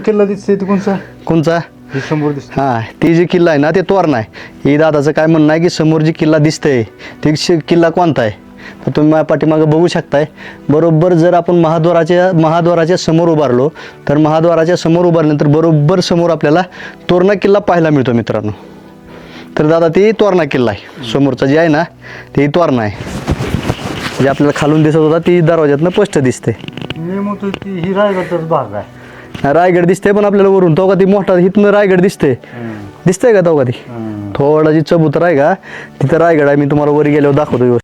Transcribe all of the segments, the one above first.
किल्ला दिसतोय ते कोणचा? कोणचा? हे समोर दिसतो. हां, ती जी किल्ला आहे ना ते तोरणा आहे. ही दादाचं काय म्हणणं आहे की समोर जी किल्ला दिसतंय ती किल्ला कोणता आहे? तर तुम्ही माझ्या पाठीमागं बघू शकताय. बरोबर जर आपण महाद्वाराच्या समोर उभारलो तर महाद्वाराच्या समोर उभारल्यानंतर बरोबर समोर आपल्याला तोरणा किल्ला पाहायला मिळतो मित्रांनो. तर दादा ती तोरणा किल्ला आहे. समोरचा जे आहे ना ते तोरणा आहे. जे आपल्याला खालून दिसत होता ती दरवाज्यातनं स्पष्ट दिसते. मी म्हणतो ती ही रायगडचाच भाग आहे. रायगड दिसते पण आपल्याला वरून तो का ती मोठा इथनं रायगड दिसते. दिसतंय का तो का ती थोडा जी चबूतर आहे का तिथं रायगड आहे. मी तुम्हाला वरी गेल्यावर दाखवतो.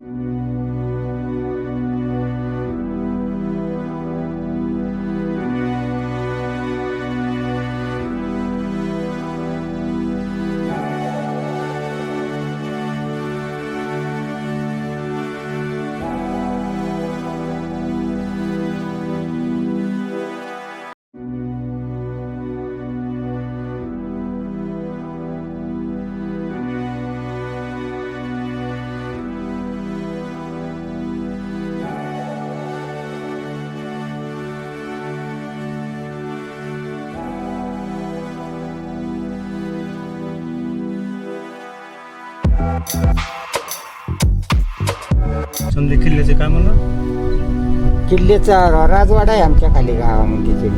समजे किल्ल्याचे काय म्हणलं? किल्ल्याचा राजवाडा आहे आमच्या खाली गावामध्ये.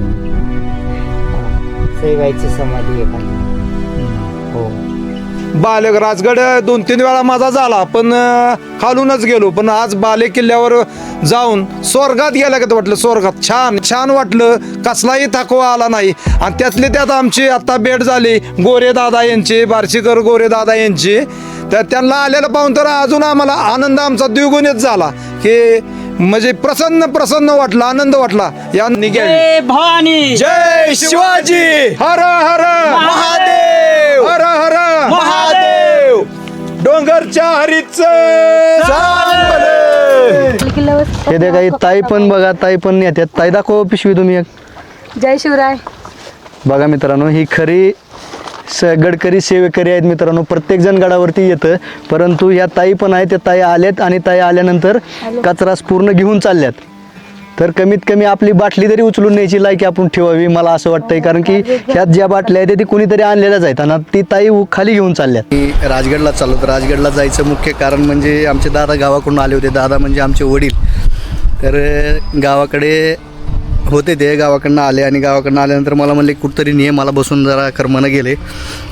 सैबाईची समाधी आहे खाली. हो. बाले राजगड 2-3 वेळा माझा झाला पण खालूनच गेलो. पण आज बाले किल्ल्यावर जाऊन स्वर्गात गेल्या का वाटलं. स्वर्गात छान छान वाटलं. कसलाही थकवा आला नाही. आणि त्यातले त्यात आमची आता भेट झाली गोरे दादा यांची, बार्शीकर गोरे दादा यांची. तर त्यांना आलेलं पाहून तर अजून आम्हाला आनंद आमचा द्विगुणित झाला की म्हणजे प्रसन्न वाटला, आनंद वाटला. या जय भवानी, जय शिवाजी, हर हर महादेव, हर हर महादेव. डोंगरच्या हरीच हे दे काही ताई पण बघा, ताई पण येतात. ताई दाखव पिशवी तुम्ही एक. जय शिवराय. बघा मित्रांनो ही खरी गडकरी सेवेकरी आहेत मित्रांनो. प्रत्येक जण गडावरती येतं परंतु या ताई पण आहेत. त्या ताई आल्यात आणि ताई आल्यानंतर कचरास पूर्ण घेऊन चालल्यात. तर कमीत कमी आपली बाटली तरी उचलून न्यायची लायकी आपण ठेवावी मला असं वाटतंय. कारण की ह्यात ज्या बाटल्या आहेत ती कुणीतरी आणलेल्याच आहेत आणि ती ताई खाली घेऊन चालल्यात. राजगडला चाललो. तर राजगडला जायचं मुख्य कारण म्हणजे आमचे दादा गावाकडून आले होते. दादा म्हणजे आमचे वडील. तर गावाकडे होते ते, गावाकडनं आले आणि गावाकडनं आल्यानंतर मला म्हणले कुठंतरी नाही मला बसून जरा करमनं गेले.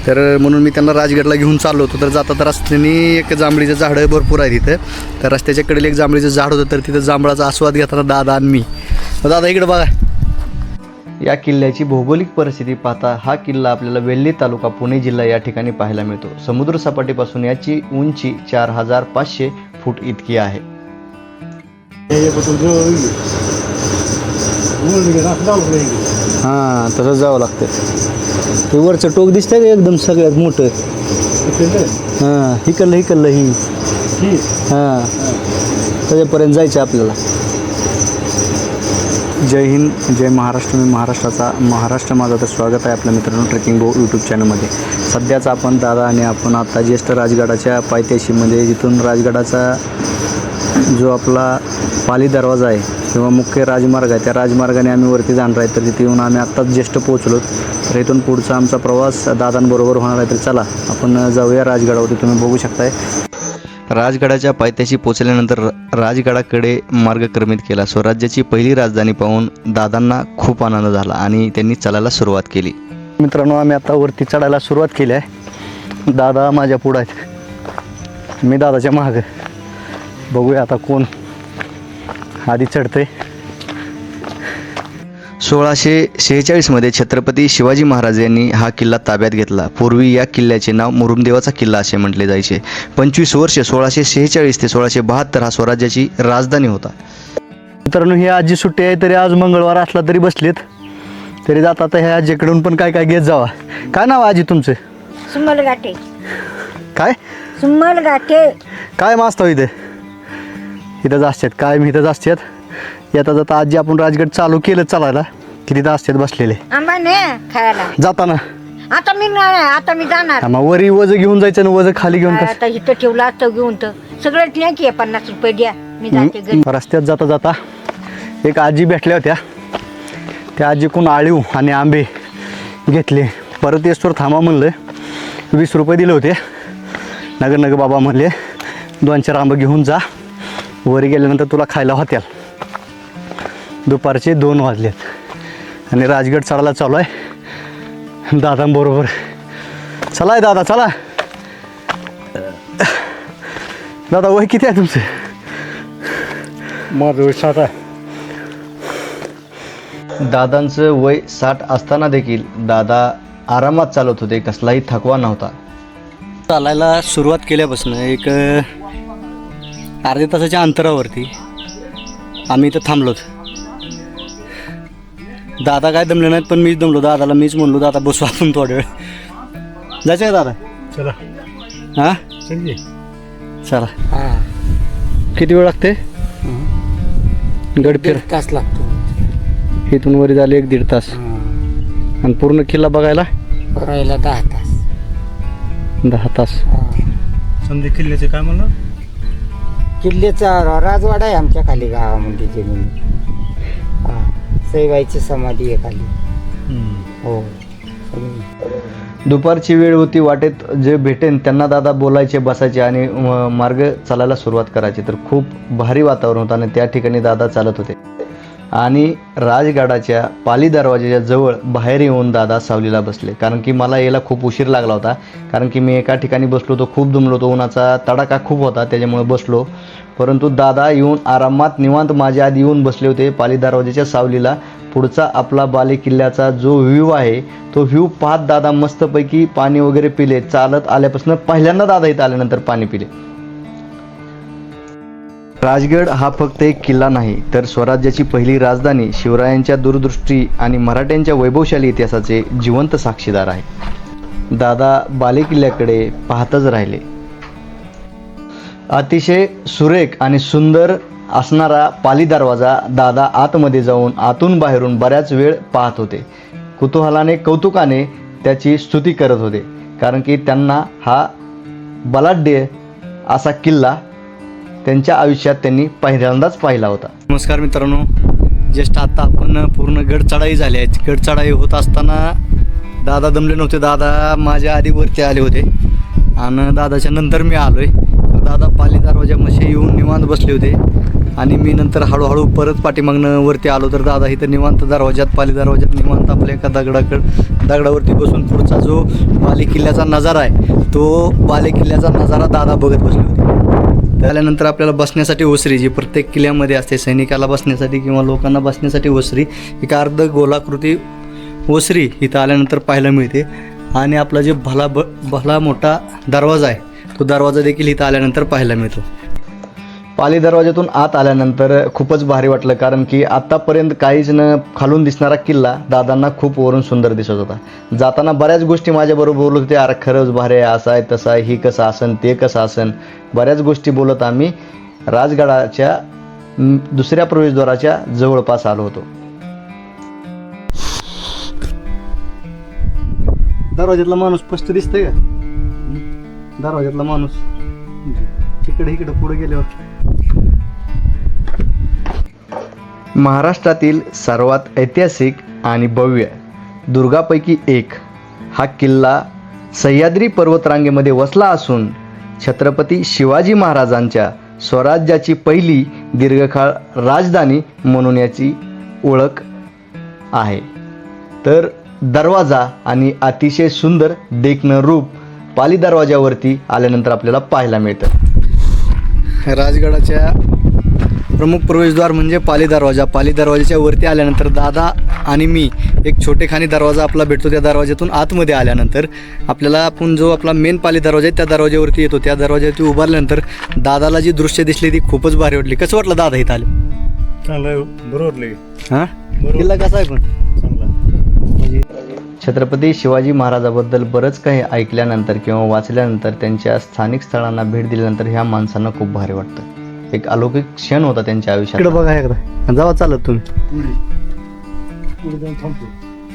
तर म्हणून मी त्यांना राजगडला घेऊन चाललो होतो. तर जाता तर रस्त्याने एक जांभळीचं झाडं भरपूर आहे तिथं. तर रस्त्याच्या कडेला एक जांभळीचं झाड होतं. तर तिथं जांभळाचा आस्वाद घेताना दादा आणि मी. दादा इकडे बघा. या किल्ल्याची भौगोलिक परिस्थिती पाहता हा किल्ला आपल्याला वेल्हे तालुका पुणे जिल्हा या ठिकाणी पाहायला मिळतो. समुद्र सपाटीपासून याची उंची 4500 फूट इतकी आहे. हां तसंच जावं लागतं. ते वरचं टोक दिसतंय का एकदम सगळ्यात मोठं. हां हिकल्लं ही. हां त्याच्यापर्यंत जायचं आपल्याला. जय हिंद, जय महाराष्ट्र. मी महाराष्ट्र माझं तर स्वागत आहे आपल्या मित्रांनो ट्रेकिंग गो यूट्यूब चॅनलमध्ये. सध्याच आपण दादा आणि आपण आता ज्येष्ठ राजगडाच्या पायथ्याशीमध्ये जिथून राजगडाचा जो आपला पाली दरवाजा आहे किंवा मुख्य राजमार्ग आहे त्या राजमार्गाने आम्ही वरती जाणार आहे. तर तिथे येऊन आम्ही आत्ताच ज्येष्ठ पोहोचलो. तर इथून पुढचा आमचा प्रवास दादांबरोबर होणार आहे. तर चला आपण जाऊया राजगडावरती. तुम्ही बघू शकताय राजगडाच्या पायथ्याशी पोचल्यानंतर राजगडाकडे मार्गक्रमित केला. स्वराज्याची पहिली राजधानी पाहून दादांना खूप आनंद झाला आणि त्यांनी चालायला सुरुवात केली. मित्रांनो आम्ही आता वरती चढायला सुरुवात केली आहे. दादा माझ्या पुढं आहेत, मी दादाच्या मागं. बघूया आता कोण आधी चढतंय. 1646 मध्ये छत्रपती शिवाजी महाराज यांनी हा किल्ला ताब्यात घेतला. पूर्वी या किल्ल्याचे नाव मुरुमदेवाचा किल्ला असे म्हटले जायचे. 25 वर्ष 1646 ते 1672 हा स्वराज्याची राजधानी होता. मित्रांनो ही आजी सुट्टी आहे तरी आज मंगळवार असला तरी बसलेत. तरी जाता आता ह्या आजीकडून पण काय काय घेत जावा. काय नाव आजी तुमचं? सुमल गाठे. काय सुमल गाठे. काय मास्तर इथे? इथंच असतात काय मी इथंच असतात. येता जाता आजी आपण राजगड चालू केलं चालायला की तिथं असतात बसलेले. आंबा ने खायला जाताना आता मी जाणार. मग वरी वज घेऊन जायचं ना वज खाली घेऊन कसं? आता इथं ठेवलं असतं घेऊन तर सगळं नाही की 50 रुपये द्या मी जाते घरी. रस्त्यात जाता जाता एक आजी भेटल्या होत्या. त्या आजीकडून आळीव आणि आंबे घेतले. परत येस्तोर थांबा म्हणलं, 20 रुपये दिले होते. नगर बाबा म्हणले 2-4 आंबं घेऊन जा, वरी गेल्यानंतर तुला खायला होत्याल. दुपारचे 2 वाजलेत आणि राजगड चढायला चालू आहे दादांबरोबर. चला आहे दादा, चला. दादा वय किती आहे तुमचं? माझं 7 आहे. दादांचं वय 60 असताना देखील दादा आरामात चालत होते, कसलाही थकवा नव्हता. चालायला सुरुवात केल्यापासून एक अर्ध्या तासाच्या अंतरावरती आम्ही इथं थांबलोत. दादा काय दमले नाहीत, पण मीच दमलो. दादाला मीच म्हणलो, दादा बसू आपण थोडा वेळ. जायचं आहे दादा? चला हां चल. चला. हा किती वेळ लागते? गडफिर 1.5 तास लागतो. इथून वरी झाले 1-1.5 तास. आणि पूर्ण किल्ला बघायला करायला 10 तास. 10 तास. समजे किल्ल्याचे काय म्हणलं? किल्ल्याचा राजवाडा आहे आमच्या खाली गावामध्ये जमीन. हा सईबाईची समाधी आहे खाली. हो. दुपारची वेळ होती. वाटेत जे भेटेन त्यांना दादा बोलायचे, बसायचे आणि मार्ग चालायला सुरुवात करायची. तर खूप भारी वातावरण होतं आणि त्या ठिकाणी दादा चालत होते. आणि राजगडाच्या पाली दरवाजाच्या जवळ बाहेर येऊन दादा सावलीला बसले. कारण की मला यायला खूप उशीर लागला होता. कारण की मी एका ठिकाणी बसलो होतो, खूप दमलो होतो, उन्हाचा तडाखा खूप होता, त्याच्यामुळे बसलो. परंतु दादा येऊन आरामात निवांत माझ्या आधी येऊन बसले होते पाली दरवाजाच्या सावलीला. पुढचा आपला बाले किल्ल्याचा जो व्ह्यू आहे तो व्ह्यू पाहत दादा मस्तपैकी पाणी वगैरे पिले. चालत आल्यापासून पहिल्यांदा दादा इथं आल्यानंतर पाणी पिले. राजगड हा फक्त एक किल्ला नाही, तर स्वराज्याची पहिली राजधानी, शिवरायांच्या दूरदृष्टी आणि मराठ्यांच्या वैभवशाली इतिहासाचे जिवंत साक्षीदार आहे. दादा बाले किल्ल्याकडे पाहतच राहिले. अतिशय सुरेख आणि सुंदर असणारा पाली दरवाजा दादा आतमध्ये जाऊन आतून बाहेरून बऱ्याच वेळ पाहत होते. कुतूहलाने कौतुकाने त्याची स्तुती करत होते. कारण की त्यांना हा बलाढ्य असा किल्ला त्यांच्या आयुष्यात त्यांनी पहिल्यांदाच पाहिला होता. नमस्कार मित्रांनो, जस्ट आता आपण पूर्ण गड चढाई झाली आहे. गड चढाई होत असताना दादा दमले नव्हते. दादा माझ्या आधी वरती आले होते आणि दादाच्या नंतर मी आलो आहे. तर दादा पाली दरवाजामध्ये येऊन निवांत बसले होते आणि मी नंतर हळूहळू परत पाठीमागनं वरती आलो. तर दादा इथं निवांत दरवाजात, पाली दरवाजात निवांत आपल्या एका दगडावरती बसून पुढचा जो बाले किल्ल्याचा नजारा आहे तो बाले किल्ल्याचा नजारा दादा बघत बसले होते. त्यानंतर आपल्याला बसण्यासाठी ओसरी, जी प्रत्येक किल्ल्यामध्ये असते, सैनिकाला बसण्यासाठी किंवा लोकांना बसण्यासाठी ओसरी, एक अर्ध गोलाकृती ओसरी इथं आल्यानंतर पाहायला मिळते. आणि आपला जे भला मोठा दरवाजा आहे तो दरवाजा देखील इथं आल्यानंतर पाहायला मिळतो. पाली दरवाजातून आत आल्यानंतर खूपच भारी वाटलं. कारण की आत्तापर्यंत काहीच न खालून दिसणारा किल्ला दादांना खूप वरून सुंदर दिसत होता. जाताना बऱ्याच गोष्टी माझ्याबरोबर बोलत होते. अरे खरंच भारी आहे, असं आहे तसं आहे, ही कसं असन ते कसं असन, बऱ्याच गोष्टी बोलत आम्ही राजगडाच्या दुसऱ्या प्रवेशद्वाराच्या जवळपास आलो होतो. दरवाजातला माणूस स्पष्ट दिसतोय का? दरवाजातला माणूस इकडे पुढे गेल्यावर. महाराष्ट्रातील सर्वात ऐतिहासिक आणि भव्य दुर्गांपैकी एक हा किल्ला सह्याद्री पर्वतरांगेमध्ये वसला असून छत्रपती शिवाजी महाराजांच्या स्वराज्याची पहिली दीर्घकाळ राजधानी म्हणून याची ओळख आहे. तर दरवाजा आणि अतिशय सुंदर देखणं रूप पाली दरवाजावरती आल्यानंतर आपल्याला पाहायला मिळतं. राजगडाच्या प्रमुख प्रवेशद्वार म्हणजे पाली दरवाजा. पाली दरवाजाच्या वरती आल्यानंतर दादा आणि मी एक छोटेखानी दरवाजा आपला भेटतो. त्या दरवाज्यातून आतमध्ये आल्यानंतर आपल्याला आपण जो आपला मेन पाली दरवाजा आहे त्या दरवाज्यावरती येतो. त्या दरवाज्यावरती उभारल्यानंतर दादाला जी दृश्य दिसली ती खूपच भारी वाटली. कसं वाटलं दादा इथं आले? चांगलं बरोबर. हां, किल्ला कसा आहे पण चांगला. म्हणजे छत्रपती शिवाजी महाराजाबद्दल बरंच काही ऐकल्यानंतर किंवा वाचल्यानंतर, त्यांच्या स्थानिक स्थळांना भेट दिल्यानंतर ह्या माणसांना खूप भारी वाटतं. एक अलौकिक क्षण होता त्यांच्या आयुष्यात. इकडे बघा एकदा, जावा चालत तुम्ही. पुढे जाऊन थांबतो.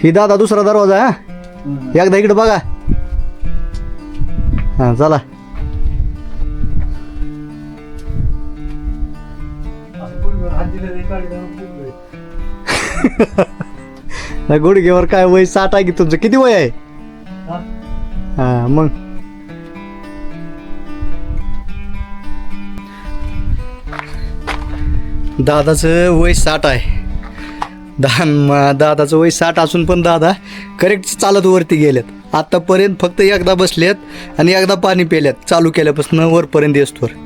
ही दादा दुसरा दरवाजा आहे, एकदा इकडे बघा. हां चला. नाही गुडघ्यावर काय वय 60 आहे की तुमचं? किती वय आहे? हा मग दादाचं वय 60 आहे. दादाचं वय 60 असून पण दादा करेक्ट चालत वरती गेलेत. आतापर्यंत फक्त एकदा बसलेत आणि एकदा पाणी पेल्यात चालू केल्यापासून वरपर्यंत येस्तोवर.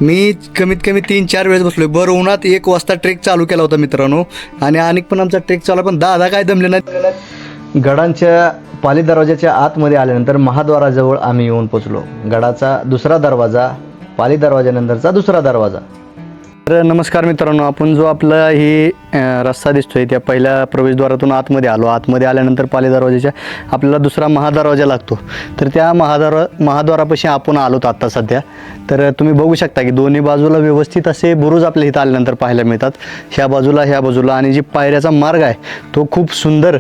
मी कमीत कमी 3-4 वेळेस बसलोय. बरं उन्हात 1 वाजता ट्रेक चालू केला होता मित्रांनो, आणि अनेक पण आमचा ट्रेक चालू, पण दादा काय दमले नाही. गडांच्या पाली दरवाजाच्या आतमध्ये आल्यानंतर महाद्वाराजवळ आम्ही येऊन पोचलो. गडाचा दुसरा दरवाजा, पाली दरवाजानंतरचा दुसरा दरवाजा. तर नमस्कार मित्रांनो, आपण जो आपला ही रस्ता दिसतोय त्या पहिल्या प्रवेशद्वारातून आतमध्ये आलो. आतमध्ये आल्यानंतर पाली दरवाजाच्या आपल्याला दुसरा महादरवाजा लागतो. तर त्या महाद्वारापाशी आपण आलोत आत्ता सध्या. तर तुम्ही बघू शकता की दोन्ही बाजूला व्यवस्थित असे बुरुज आपल्या इथं आल्यानंतर पाहायला मिळतात. ह्या बाजूला आणि जी पायऱ्याचा मार्ग आहे तो खूप सुंदर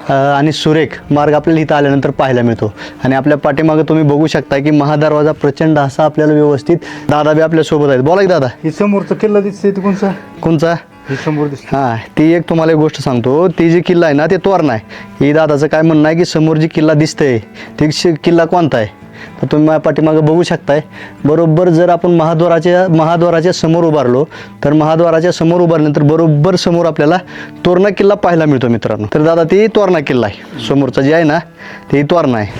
आणि सुरेख मार्ग आपल्याला इथं आल्यानंतर पाहायला मिळतो. आणि आपल्या पाठीमागं तुम्ही बघू शकता की महादरवाजा प्रचंड असा आपल्याला व्यवस्थित, दादा बी आपल्यासोबत आहेत. बोला की दादा. ही समोरचा किल्ला दिसते ते कोणचा? कोणचा? ही समोर दिसते. हां, ती एक तुम्हाला एक गोष्ट सांगतो. ती जी किल्ला आहे ना ते तोरणा आहे. ही दादाचं काय म्हणणं आहे की समोर जी किल्ला दिसतंय ती किल्ला कोणता आहे? तर तुम्ही माझ्या पाठीमागं बघू शकताय. बरोबर जर आपण महाद्वाराच्या समोर उभारलो तर महाद्वाराच्या समोर उभारल्यानंतर बरोबर समोर आपल्याला तोरणा किल्ला पाहायला मिळतो मित्रांनो. तर दादा ती तोरणा किल्ला आहे. समोरचा जे आहे ना ते तोरणा आहे.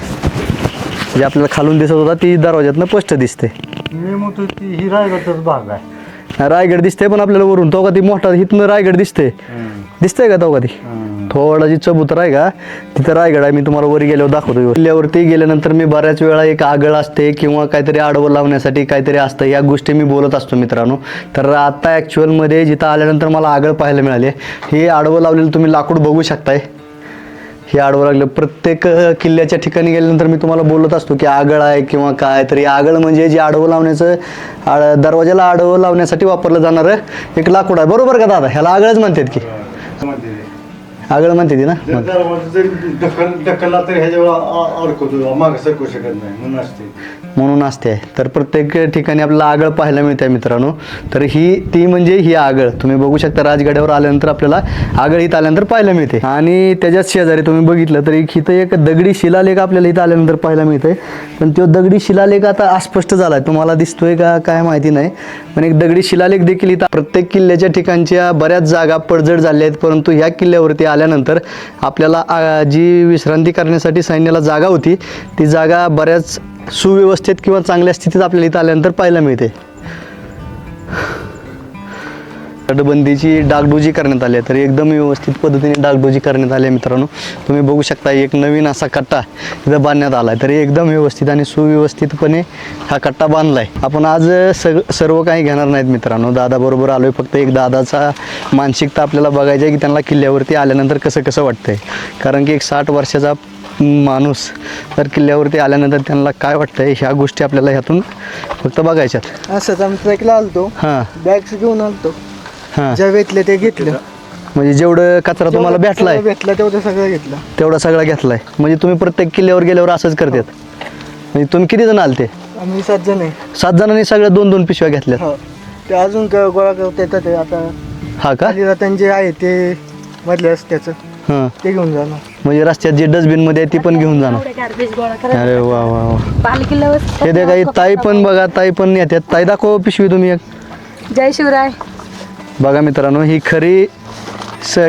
जे आपल्याला खालून दिसत होता ती दरवाज्यातनं स्पष्ट दिसते. मी म्हणतो की ही रायगडचाच भाग आहे. रायगड दिसते पण आपल्याला वरून तो का ती मोठा इथनं रायगड दिसतंय का तो का ती थोडा जी चबूतर आहे का तिथं रायगड आहे. मी तुम्हाला वर गेल्यावर दाखवतो. किल्ल्यावरती गेल्यानंतर मी बऱ्याच वेळा एक आगळ असते किंवा काहीतरी आडवं लावण्यासाठी काहीतरी असतं, या गोष्टी मी बोलत असतो मित्रांनो. तर आता ॲक्च्युअलमध्ये जिथं आल्यानंतर मला आगळ पाहायला मिळाले. हे आडवं लावलेलं तुम्ही लाकूड बघू शकताय. हे आडवं लागलं. प्रत्येक किल्ल्याच्या ठिकाणी गेल्यानंतर मी तुम्हाला बोलत असतो की आगळ आहे किंवा काय. तरी आगळ म्हणजे जे आडवं लावण्याचं, दरवाजाला आडवं लावण्यासाठी वापरलं जाणारं एक लाकूड आहे. बरोबर का दादा? ह्याला आगळच म्हणतात की? आगळ म्हणते ती ना. ढकलला तर ह्याच्यावर अडकवतो, मागे सरकू शकत नाही म्हणून असते. तर प्रत्येक ठिकाणी आपल्याला आगळ पाहायला मिळते मित्रांनो. तर ती म्हणजे ही आगळ तुम्ही बघू शकता. राजगडावर आल्यानंतर आपल्याला आगळ इथं आल्यानंतर पाहायला मिळते. आणि त्याच्याच शेजारी तुम्ही बघितलं तर इथं एक दगडी शिलालेख आपल्याला इथं आल्यानंतर पाहायला मिळते. पण तो दगडी शिलालेख आता अस्पष्ट झालाय, तुम्हाला दिसतोय का काय माहिती नाही, पण एक दगडी शिलालेख देखील इथं. प्रत्येक किल्ल्याच्या ठिकाणच्या बऱ्याच जागा पडझड झाल्या आहेत, परंतु ह्या किल्ल्यावरती आल्यानंतर आपल्याला जी विश्रांती करण्यासाठी सैन्याला जागा होती ती जागा बऱ्याच सुव्यवस्थित किंवा चांगल्या स्थितीत आपल्याला इथं आल्यानंतर पाहायला मिळते. तटबंदीची डागडुजी करण्यात आली आहे. तर एकदम व्यवस्थित पद्धतीने डागडुजी करण्यात आली आहे मित्रांनो. तुम्ही बघू शकता एक नवीन असा कट्टा इथं बांधण्यात आला आहे. तरी एकदम व्यवस्थित आणि सुव्यवस्थितपणे हा कट्टा बांधला आहे. आपण आज सर्व काही घेणार नाहीत मित्रांनो. दादाबरोबर आलो आहे. फक्त एक दादाचा मानसिकता आपल्याला बघायची आहे की त्यांना किल्ल्यावरती आल्यानंतर कसं वाटतंय. कारण की एक 60 वर्षाचा माणूस तर किल्ल्यावरती आल्यानंतर त्यांना काय वाटतंय ह्या गोष्टी आपल्याला ह्यातून फक्त बघायच्यात. असंच आम्ही ट्रेकला आलतो, हां बॅग्स घेऊन आलतो. हां, ज्या भेटले ते घेतलं. म्हणजे जेवढं कचरा तुम्हाला भेटलाय भेटलं तेवढं सगळं घेतलं. तेवढा सगळा घेतलाय. म्हणजे तुम्ही प्रत्येक किल्ल्यावर गेल्यावर असंच करतात. म्हणजे तुम्ही किती जण आलते? आम्ही 7 जण आहे. 7 जणांनी सगळ्या 2-2 पिशव्या घेतल्या. हो, ते अजून गोळा करता येतात. ते आता हा का? खाली जाताना जे आहे ते मधल्या रस्त्याचं हां, ते घेऊन जाणार. म्हणजे रस्त्यात जे डस्टबिन मध्ये आहे ती पण घेऊन जाणार. अरे वा वा वा. हे दे काही ताई पण बघा, ताई पण येतात. ताई दाखव पिशवी तुम्ही एक. जय शिवराय. बघा मित्रांनो, ही खरी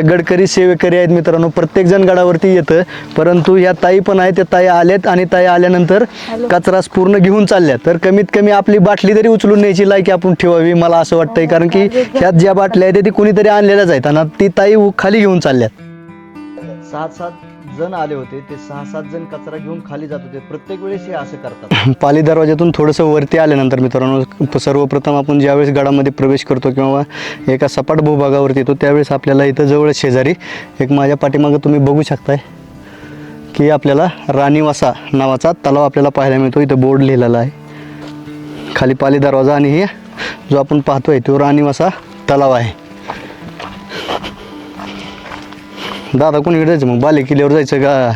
गडकरी सेवेकरी आहेत मित्रांनो. प्रत्येक जण गडावरती येतं, परंतु ह्या ताई पण आहेत. त्या ताई आल्यात आणि ताई आल्यानंतर कचरा पूर्ण घेऊन चालल्यात. तर कमीत कमी आपली बाटली तरी उचलून न्यायची लायकी आपण ठेवावी, मला असं वाटतंय. कारण की ह्यात ज्या बाटल्या आहेत ती कुणीतरी आणलेल्याच आहेत आणि ती ताई खाली घेऊन चालल्यात. 7 जण आले होते, ते 6-7 जण कचरा घेऊन खाली जात होते. प्रत्येक वेळेस हे असं करतात. पाली दरवाजातून थोडंसं वरती आल्यानंतर मित्रांनो, सर्वप्रथम आपण ज्यावेळेस गडामध्ये प्रवेश करतो किंवा एका सपाट भूभागावरती येतो त्यावेळेस आपल्याला इथं जवळ शेजारी एक माझ्या पाठीमागं तुम्ही बघू शकताय की आपल्याला राणीवासा नावाचा तलाव आपल्याला पाहायला मिळतो. इथं बोर्ड लिहिलेला आहे खाली पाली दरवाजा, आणि हे जो आपण पाहतोय तो राणीवासा तलाव आहे. दादा कोणीकडे जायचं मग? बाले किल्ल्यावर जायचं का?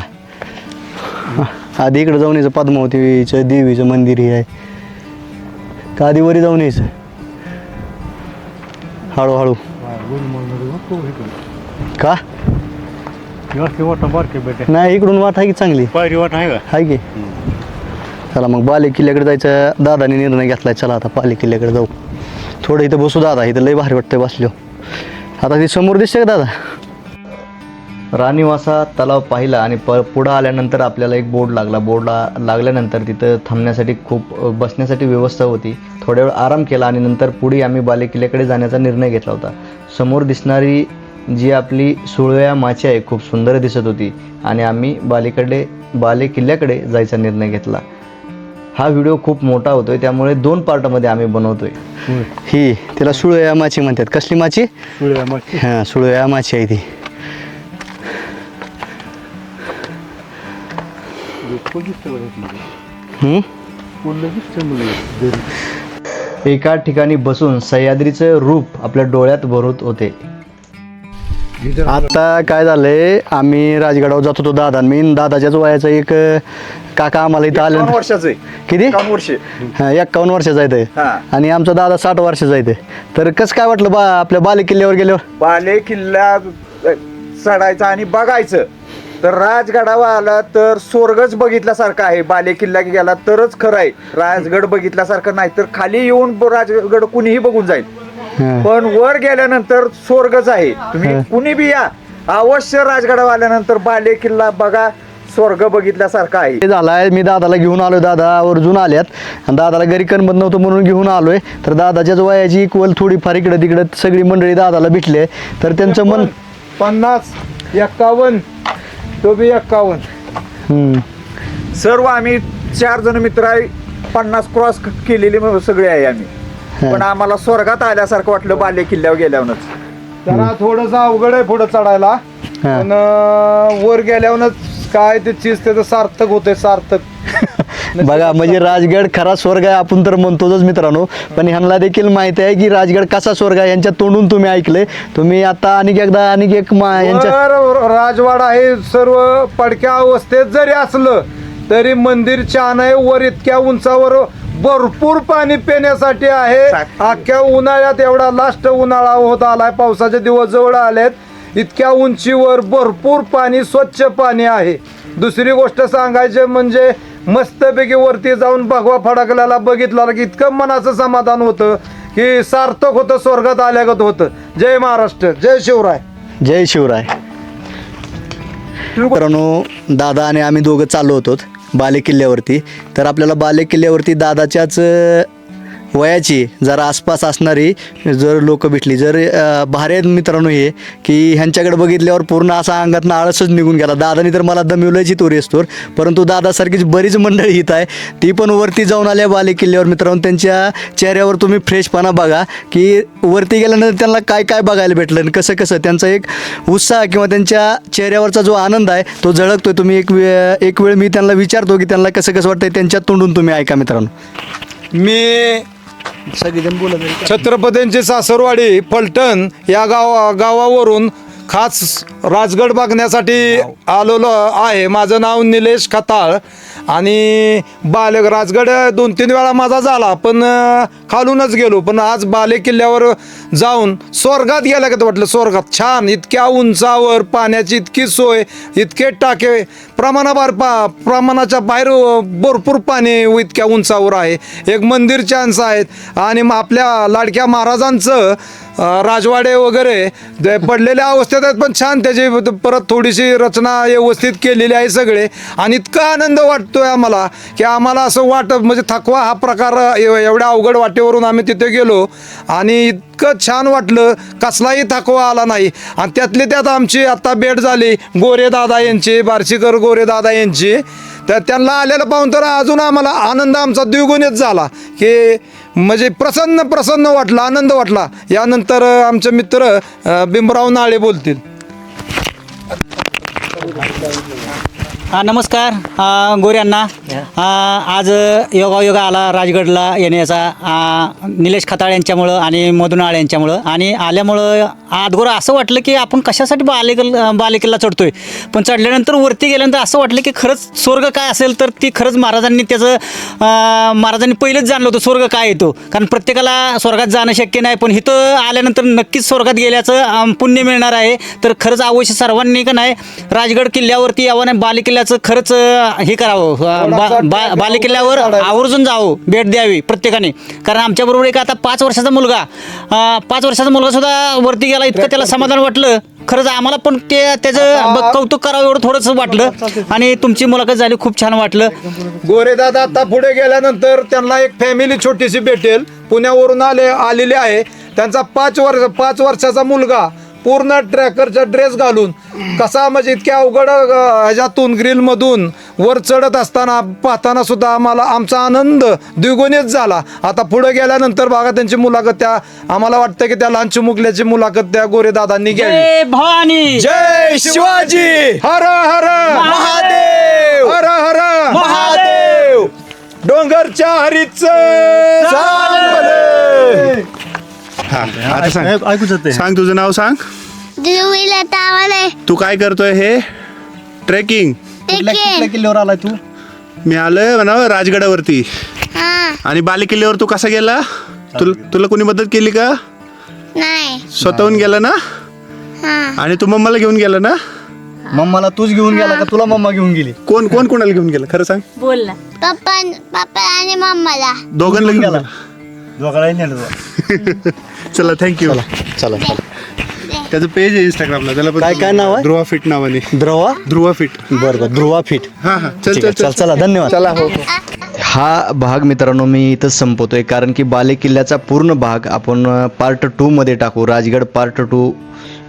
आधी इकडे जाऊन यायचं, पद्मावतीचं देवीचं मंदिर हे आहे का? आधी वरी जाऊन यायचं हळूहळू का? मोठा बारके बेटे नाही इकडून वाट आहे की चांगली पायरी वाट आहे का आहे की चला मग बाले किल्ल्याकडे जायचं दादाने निर्णय घेतलाय चला आता बाले किल्ल्याकडे जाऊ थोडं इथं बसू दादा इथं लय भारी वाटतंय बसलो आता ती समोर दिसते का दादा राणीवासा तलाव पाहिला आणि पुढं आल्यानंतर आपल्याला एक बोर्ड लागला लागल्यानंतर तिथं थांबण्यासाठी खूप बसण्यासाठी व्यवस्था होती थोड्या वेळ आराम केला आणि नंतर पुढे आम्ही बाले किल्ल्याकडे जाण्याचा निर्णय घेतला होता समोर दिसणारी जी आपली सुळव्या माची आहे खूप सुंदर दिसत होती आणि आम्ही बाले किल्ल्याकडे जायचा निर्णय घेतला हा व्हिडिओ खूप मोठा होतोय त्यामुळे 2 पार्टमध्ये आम्ही बनवतोय ही तिला सुळव्या माची म्हणतात कसली माची हां सुळव्या माची आहे ती एका ठिकाणी बसून सह्याद्रीचं रूप आपल्या डोळ्यात भरत होते आता काय झालंय आम्ही राजगडावर जात होतो दादा मी दादाच्याच वयाचा एक काका आम्हाला इथं आले वर्षाचं आहे किती 51 वर्ष 51 वर्षाचा आहे ते. आणि आमचा दादा 60 वर्षाचा आहे ते. तर कसं काय वाटलं आपल्या बाले किल्ल्यावर गेल्यावर बाले किल्ला चढायचं आणि बघायचं तर राजगडावर आला तर स्वर्गच बघितल्यासारखं आहे बाले किल्ला गेला तरच खरं आहे राजगड बघितल्यासारखं नाही तर खाली येऊन राजगड कुणीही बघून जाईल पण वर गेल्यानंतर स्वर्गच आहे तुम्ही कुणी बी या अवश्य राजगडावर आल्यानंतर बाले किल्ला बघा स्वर्ग बघितल्यासारखं आहे ते झालाय मी दादाला घेऊन आलोय दादा आवर्जून आल्यात आणि दादाला घरी करमत नव्हतं म्हणून घेऊन आलोय तर दादाच्याच वयाची इक्वल थोडीफार इकडे तिकडे सगळी मंडळी दादाला भेटले तर त्यांचं मन 50 51 तो बी 51 सर्व आम्ही 4 जण मित्र आहे 50 क्रॉस केलेले सगळे आहे आम्ही पण आम्हाला स्वर्गात आल्यासारखं वाटलं बाले किल्ल्यावर गेल्यावरच जरा थोडंसं अवघड आहे पुढं चढायला पण वर गेल्यावरच काय ते चीज त्याचं सार्थक होते सार्थक बघा म्हणजे राजगड खरा स्वर्ग आहे आपण तर म्हणतोच मित्रांनो पण ह्यांना देखील माहिती आहे की राजगड कसा स्वर्ग आहे यांच्या तोंडून तुम्ही ऐकले तुम्ही आता आणि एक यांच्या राजवाडा हे सर्व पडक्या अवस्थेत जरी असलं तरी मंदिर छान आहे वर इतक्या उंचावर भरपूर पाणी पिण्यासाठी आहे अख्ख्या उन्हाळ्यात एवढा लास्ट उन्हाळा होत आलाय पावसाचे दिवस जवळ आलेत इतक्या उंचीवर भरपूर पाणी स्वच्छ पाणी आहे दुसरी गोष्ट सांगायची म्हणजे मस्तपैकी वरती जाऊन भगवा फडकल्याला बघितला की इतकं मनाचं समाधान होतं की सार्थक होतं स्वर्गात आल्यागत होतं जय महाराष्ट्र जय शिवराय जय शिवराय मित्रांनो दादा आणि आम्ही दोघं चाललो होतो बाले किल्ल्यावरती तर आपल्याला बाले किल्ल्यावरती दादाच्याच वयाची जरा आसपास असणारी जर लोक भेटली जर भारी आहेत मित्रांनो हे की ह्यांच्याकडे बघितल्यावर पूर्ण असा अंगातनं आळसच निघून गेला दादानी तर मला दमिवलंची तो रेस्तोर परंतु दादासारखीच बरीच मंडळी इथं आहे ती पण वरती जाऊन आल्या बाले किल्ल्यावर मित्रांनो त्यांच्या चेहऱ्यावर तुम्ही फ्रेशपणा बघा की वरती गेल्यानंतर त्यांना काय काय बघायला भेटलं आणि कसं कसं त्यांचा एक उत्साह किंवा त्यांच्या चेहऱ्यावरचा जो आनंद आहे तो झळकतोय तुम्ही एक वेळ मी त्यांना विचारतो की त्यांना कसं कसं वाटतंय त्यांच्या तोंडून तुम्ही ऐका मित्रांनो मी छत्रपतींची सासरवाडी फलटण या गावावरून खास राजगड बघण्यासाठी आलेलो आहे माझं नाव निलेश खताळ आणि राजगड 2-3 वेळा माझा झाला पण खालूनच गेलो पण आज बाले किल्ल्यावर जाऊन स्वर्गात गेल्यागत वाटलं स्वर्गात छान इतक्या उंचावर पाण्याची इतकी सोय इतके टाके प्रमाणाच्या बाहेर भरपूर पाणी इतक्या उंचावर आहे एक मंदिर छानच आहेत आणि आपल्या लाडक्या महाराजांचं राजवाडे वगैरे पडलेल्या अवस्थेत आहेत पण छान त्याची परत थोडीशी रचना व्यवस्थित केलेली आहे सगळे आणि इतका आनंद वाटतोय आम्हाला की आम्हाला असं म्हणजे थकवा हा प्रकार एवढ्या अवघड वाटेवरून आम्ही तिथे गेलो आणि इतकं छान वाटलं कसलाही थकवा आला नाही आणि त्यातली त्यात आमची आत्ता भेट झाली गोरेदादा यांची बार्शीकर गोरेदादा यांची तर त्यांना आलेलं पाहून तर अजून आम्हाला आनंद आमचा द्विगुणित झाला की म्हणजे प्रसन्न वाटला आनंद वाटला यानंतर आमचे मित्र बिंबराव नाळे बोलतील नमस्कार गोऱ्यांना आज योगा आला राजगडला येण्याचा निलेश खताळ यांच्यामुळं आणि मधुनाळ यांच्यामुळं आणि आल्यामुळं आदगोर असं वाटलं की आपण कशासाठी बालेकिल्ला चढतोय, पण चढल्यानंतर वरती गेल्यानंतर असं वाटलं की खरंच स्वर्ग काय असेल तर ती खरंच महाराजांनी महाराजांनी पहिलेच जाणलं होतं स्वर्ग काय येतो. कारण प्रत्येकाला स्वर्गात जाणं शक्य नाही, पण इथं आल्यानंतर नक्कीच स्वर्गात गेल्याचं पुण्य मिळणार आहे. तर खरंच अवश्य सर्वांनी का नाही राजगड किल्ल्यावरती यावं नाही, बालेकिल्ल्याचं खरंच हे करावं, बालेकिल्ल्यावर आवर्जून जावं, भेट द्यावी प्रत्येकाने. कारण आमच्याबरोबर एक आता 5 वर्षाचा मुलगा सुद्धा वरती गेला, इतकं त्याला समाधान वाटलं. खरंच आम्हाला पण त्याचं कौतुक करावं एवढं थोडंसं वाटलं. आणि तुमची मुलाखत झाली, खूप छान वाटलं. गोरेदादा आता पुढे गेल्यानंतर त्यांना एक फॅमिली छोटीशी भेटेल, पुण्यावरून आलेले आहे. त्यांचा 5 वर्षाचा मुलगा पूर्ण ट्रॅकरचा ड्रेस घालून कसा म्हणजे इतक्या अवघड ह्याच्यातून ग्रिलमधून वर चढत असताना पाहताना सुद्धा आमचा आनंद द्विगुणित झाला. आता पुढे गेल्यानंतर बघा त्यांची मुलाखत, त्या आम्हाला वाटतं की त्या लहान चिमुकल्याची मुलाखत त्या गोरेदादांनी घ्यावी. जय भवानी, जय शिवाजी, हर हर महादेव, हर हर महादेव, डोंगरच्या हरीच आता सांग तुझं नाव सांग. तू काय करतोय? हे ट्रेकिंग कुठल्या किल्ल्यावर आलाय तू? मी आलोय म्हणा राजगडावरती. आणि बालेकिल्ल्यावर तू कसा गेला? तुला कोणी मदत केली का? नाही. स्वतःहून गेला ना? आणि तू मम्माला घेऊन गेला ना? मम्माला तूच घेऊन गेला का तुला मम्मा घेऊन गेली? कोण कोणाला घेऊन गेला खरं सांग? बोल ना. पप्पा आणि मम्माला. दोघांना घेऊन गेला. चला थँक्यू. चला त्याचं पेज आहे इंस्टाग्रामला, त्याला पण काय नाव आहे? ध्रुवा फिट नावाने. ध्रुवा फिट. बरं ध्रुवा फिट. हा चला धन्यवाद. चला हो. हा भाग मित्रांनो मी इथंच संपवतोय, कारण की बालेकिल्ल्याचा पूर्ण भाग आपण पार्ट 2 मध्ये टाकू. राजगड पार्ट 2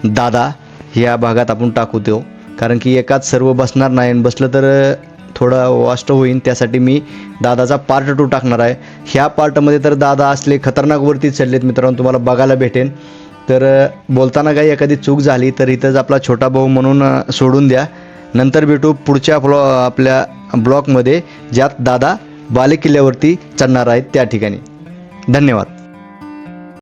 दादा ह्या भागात आपण टाकू तो, कारण की एकाच सर्व बसणार नाही, बसलं तर थोडं वास्ट होईल. त्यासाठी मी दादाचा पार्ट 2 टाकणार आहे. ह्या पार्टमध्ये तर दादा असले खतरनाक वरती चढलेत मित्रांनो, तुम्हाला बघायला भेटेन. तर बोलताना काही एखादी चूक झाली तर इथंच आपला छोटा भाऊ म्हणून सोडून द्या. नंतर भेटू पुढच्या आपल्या ब्लॉगमध्ये, ज्यात दादा बालेकिल्ल्यावरती चढणार आहेत त्या ठिकाणी. धन्यवाद.